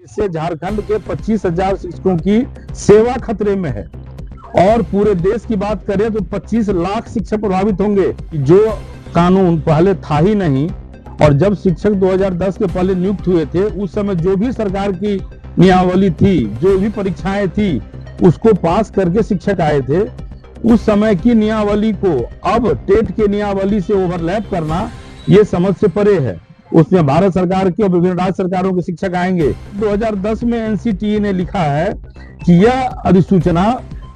इससे झारखंड के 25,000 शिक्षकों की सेवा खतरे में है और पूरे देश की बात करें तो 25 लाख शिक्षक प्रभावित होंगे। जो कानून पहले था ही नहीं और जब शिक्षक 2010 के पहले नियुक्त हुए थे उस समय जो भी सरकार की नियमावली थी, जो भी परीक्षाएं थी, उसको पास करके शिक्षक आए थे। उस समय की नियमावली को अब टेट के नियमावली से ओवरलैप करना ये समझ से परे है। उसमें भारत सरकार के और विभिन्न राज्य सरकारों के शिक्षक आएंगे। 2010 में एनसीटीई ने लिखा है कि यह अधिसूचना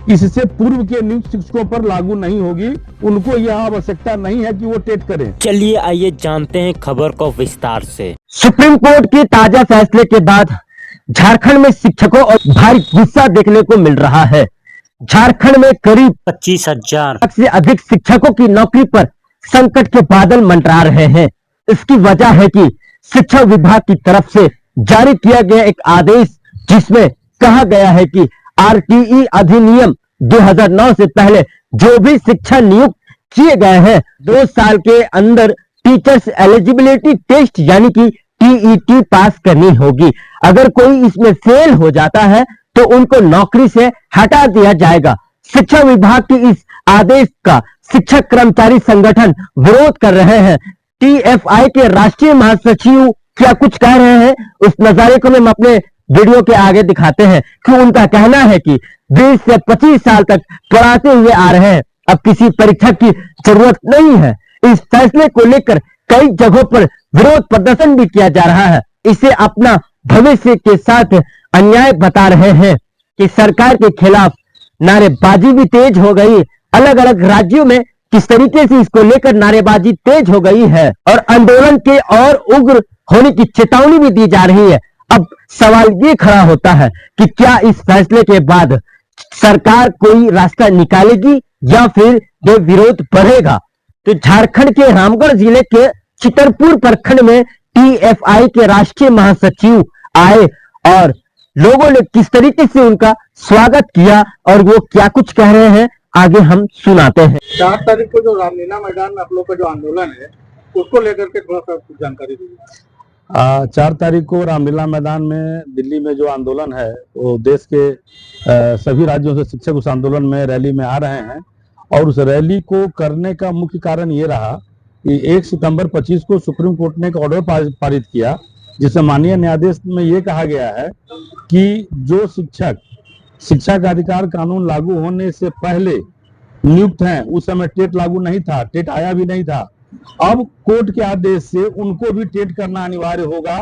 इससे पूर्व के नियुक्त शिक्षकों पर लागू नहीं होगी, उनको यह आवश्यकता नहीं है कि वो टेट करें। चलिए आइए जानते हैं खबर को विस्तार से। सुप्रीम कोर्ट के ताजा फैसले के बाद झारखंड में शिक्षकों और भारी गुस्सा देखने को मिल रहा है। झारखंड में करीब 25,000 से अधिक शिक्षकों की नौकरी पर संकट के बादल मंडरा रहे हैं। इसकी वजह है कि शिक्षा विभाग की तरफ से जारी किया गया एक आदेश जिसमें कहा गया है कि आरटीई अधिनियम 2009 से पहले जो भी शिक्षक नियुक्त किए गए हैं 2 साल के अंदर टीचर्स एलिजिबिलिटी टेस्ट यानी कि टीईटी पास करनी होगी। अगर कोई इसमें फेल हो जाता है तो उनको नौकरी से हटा दिया जाएगा। शिक्षा विभाग के इस आदेश का शिक्षक कर्मचारी संगठन विरोध कर रहे हैं। टीएफआई के राष्ट्रीय महासचिव क्या कुछ कह रहे हैं उस नजारे को हम अपने वीडियो के आगे दिखाते हैं कि उनका कहना है कि 20 से 25 साल तक पढ़ाते हुए आ रहे हैं, अब किसी परीक्षक की जरूरत नहीं है। इस फैसले को लेकर कई जगहों पर विरोध प्रदर्शन भी किया जा रहा है। इसे अपना भविष्य के साथ अन्याय बता रहे हैं कि सरकार के खिलाफ नारेबाजी भी तेज हो गई। अलग अलग राज्यों में किस तरीके से इसको लेकर नारेबाजी तेज हो गई है और आंदोलन के और उग्र होने की चेतावनी भी दी जा रही है। अब सवाल ये खड़ा होता है कि क्या इस फैसले के बाद सरकार कोई रास्ता निकालेगी या फिर ये विरोध बढ़ेगा। तो झारखंड के रामगढ़ जिले के चितरपुर प्रखंड में टीएफआई के राष्ट्रीय महासचिव आए और लोगों ने किस तरीके से उनका स्वागत किया और वो क्या कुछ कह रहे हैं आगे हम सुनाते हैं। 4 तारीख को जो रामलीला मैदान में आप लोग का जो आंदोलन है उसको लेकर के थोड़ा सा जानकारी दीजिए। 4 तारीख को रामलीला मैदान में दिल्ली में जो आंदोलन है वो देश के सभी राज्यों से शिक्षक उस आंदोलन में रैली में आ रहे हैं और उस रैली को करने का मुख्य कारण ये रहा कि 1 सितंबर 25 को सुप्रीम कोर्ट ने एक ऑर्डर पारित किया जिसमें माननीय न्यायाधीश में ये कहा गया है कि जो शिक्षक शिक्षा का अधिकार कानून लागू होने से पहले नियुक्त हैं, उस समय टेट लागू नहीं था, टेट आया भी नहीं था। अब कोर्ट के आदेश से उनको भी टेट करना अनिवार्य होगा।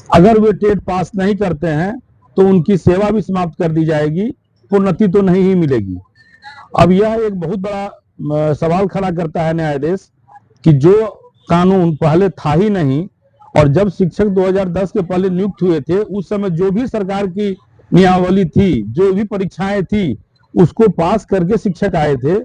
अगर वे टेट पास नहीं करते हैं तो उनकी सेवा भी समाप्त कर दी जाएगी, प्रोन्नति तो नहीं ही मिलेगी। अब यह एक बहुत बड़ा सवाल खड़ा करता है न्यायाधीश कि जो कानून पहले था ही नहीं और जब शिक्षक 2010 के पहले नियुक्त हुए थे उस समय जो भी सरकार की नियमावली थी, जो भी परीक्षाएं थी, उसको पास करके शिक्षक आए थे।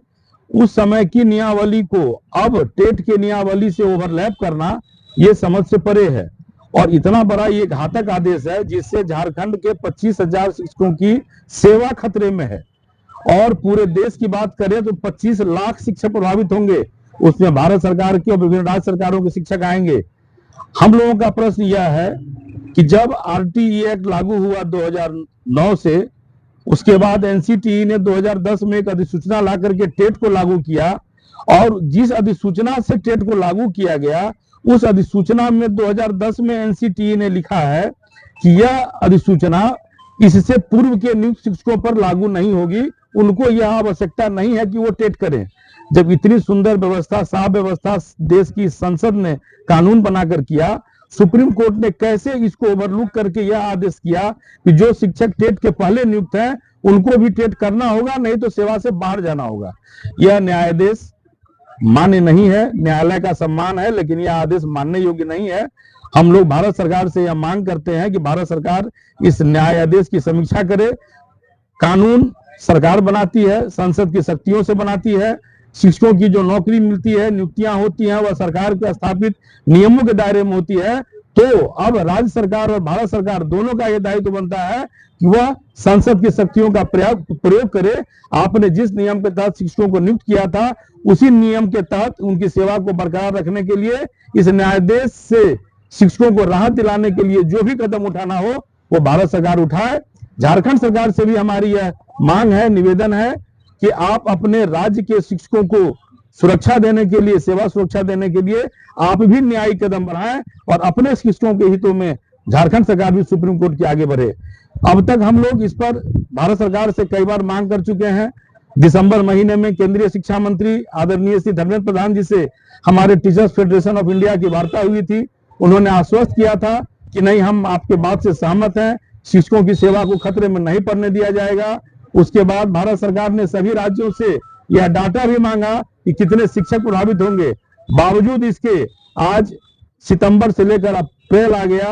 उस समय की नियमावली को अब टेट के नियमावली से ओवरलैप करना ये समझ से परे है और इतना बड़ा ये घातक आदेश है जिससे झारखंड के 25,000 शिक्षकों की सेवा खतरे में है और पूरे देश की बात करें तो 25 लाख शिक्षक प्रभावित होंगे। उसमें भारत सरकार के और विभिन्न राज्य सरकारों के शिक्षक आएंगे। हम लोगों का प्रश्न यह है कि जब आरटीई एक्ट लागू हुआ 2009 से, उसके बाद एनसीटीई ने 2010 में एक अधिसूचना ला करके टेट को लागू किया और जिस अधिसूचना से टेट को लागू किया गया उस अधिसूचना में 2010 में एनसीटीई ने लिखा है कि यह अधिसूचना इससे पूर्व के नियुक्त शिक्षकों पर लागू नहीं होगी, उनको यह आवश्यकता नहीं है कि वो टेट करें। जब इतनी सुंदर व्यवस्था, साफ व्यवस्था देश की संसद ने कानून बनाकर किया, सुप्रीम कोर्ट ने कैसे इसको ओवरलुक करके यह आदेश किया कि जो शिक्षक टेट के पहले नियुक्त हैं उनको भी टेट करना होगा, नहीं तो सेवा से बाहर जाना होगा। यह न्यायाधीश मान्य नहीं है। न्यायालय का सम्मान है लेकिन यह आदेश मानने योग्य नहीं है। हम लोग भारत सरकार से यह मांग करते हैं कि भारत सरकार इस न्यायाधीश की समीक्षा करे। कानून सरकार बनाती है, संसद की शक्तियों से बनाती है। शिक्षकों की जो नौकरी मिलती है, नियुक्तियां होती हैं, वह सरकार के स्थापित नियमों के दायरे में होती है। तो अब राज्य सरकार और भारत सरकार दोनों का यह दायित्व बनता है कि वह संसद की शक्तियों का प्रयोग करे। आपने जिस नियम के तहत शिक्षकों को नियुक्त किया था उसी नियम के तहत उनकी सेवा को बरकरार रखने के लिए इस न्यायाधीश से शिक्षकों को राहत दिलाने के लिए जो भी कदम उठाना हो वो भारत सरकार उठाए। झारखंड सरकार से भी हमारी यह मांग है, निवेदन है कि आप अपने राज्य के शिक्षकों को सुरक्षा देने के लिए, सेवा सुरक्षा देने के लिए आप भी न्यायिक कदम बढ़ाएं और अपने शिक्षकों के हितों में झारखंड सरकार भी सुप्रीम कोर्ट के आगे बढ़े। अब तक हम लोग इस पर भारत सरकार से कई बार मांग कर चुके हैं। दिसंबर महीने में केंद्रीय शिक्षा मंत्री आदरणीय श्री धर्मेंद्र प्रधान जी से हमारे टीचर्स फेडरेशन ऑफ इंडिया की वार्ता हुई थी। उन्होंने आश्वस्त किया था कि नहीं, हम आपके बात से सहमत हैं, शिक्षकों की सेवा को खतरे में नहीं पड़ने दिया जाएगा। उसके बाद भारत सरकार ने सभी राज्यों से यह डाटा भी मांगा कि कितने शिक्षक प्रभावित होंगे। बावजूद इसके आज सितंबर से लेकर अप्रैल आ गया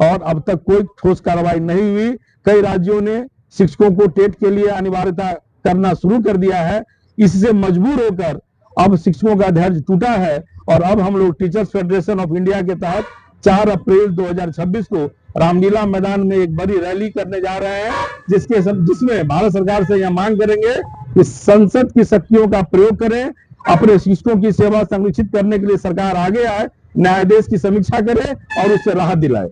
और अब तक कोई ठोस कार्रवाई नहीं हुई। कई राज्यों ने शिक्षकों को टेट के लिए अनिवार्यता करना शुरू कर दिया है। इससे मजबूर होकर अब शिक्षकों का धैर्य टूटा है और अब हम लोग टीचर्स फेडरेशन ऑफ इंडिया के तहत 4 अप्रैल 2026 को रामलीला मैदान में एक बड़ी रैली करने जा रहे हैं, जिसमें भारत सरकार से यह मांग करेंगे कि संसद की शक्तियों का प्रयोग करें, अपने शिक्षकों की सेवा संरक्षित करने के लिए सरकार आगे आए, न्यायाधीश की समीक्षा करे और उससे राहत दिलाए।